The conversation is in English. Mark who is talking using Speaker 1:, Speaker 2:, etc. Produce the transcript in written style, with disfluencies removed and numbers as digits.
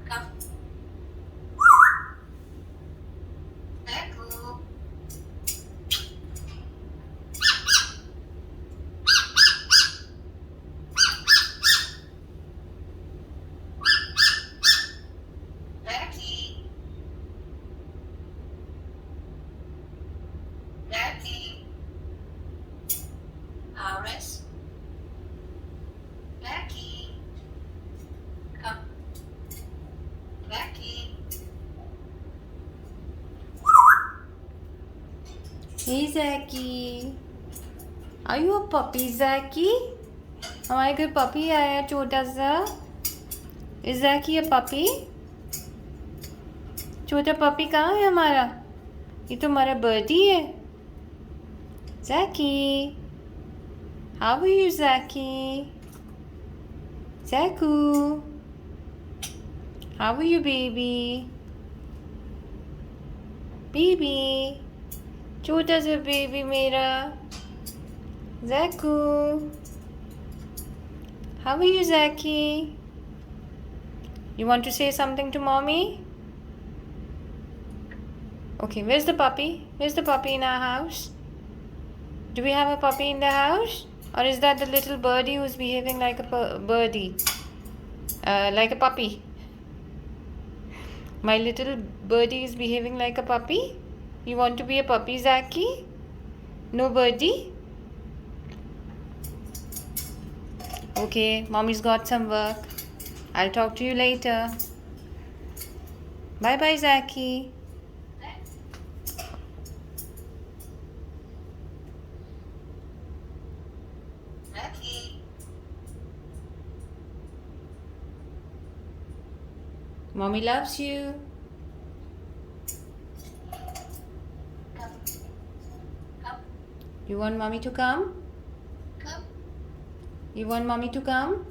Speaker 1: Come. Echo. Zaki. Zaki. Parrot. Zaki. Come. Zaki.
Speaker 2: Hey Zaki, are you a puppy Zaki? हमारे घर puppy आया छोटा सा. Is Zaki a puppy? छोटा puppy कहाँ है हमारा? ये तो हमारा बर्डी है. Zaki, how are you Zaki? Zaku, how are you baby? Baby, छोटा सा बेबी मेरा. Zaku, how are you Zaki? You want to say something to mommy? Okay, where's the puppy? Where's the puppy in our house? Do we have a puppy in the house? Or is that the little birdie who's behaving like a birdie? Like a puppy. My little birdie is behaving like a puppy? You want to be a puppy, Zaki? No birdie? Okay, mommy's got some work. I'll talk to you later. Bye bye, Zaki.
Speaker 1: Zaki.
Speaker 2: Mommy loves you.
Speaker 1: Come. Come.
Speaker 2: You want mommy to come?
Speaker 1: Come.
Speaker 2: You want mommy to come?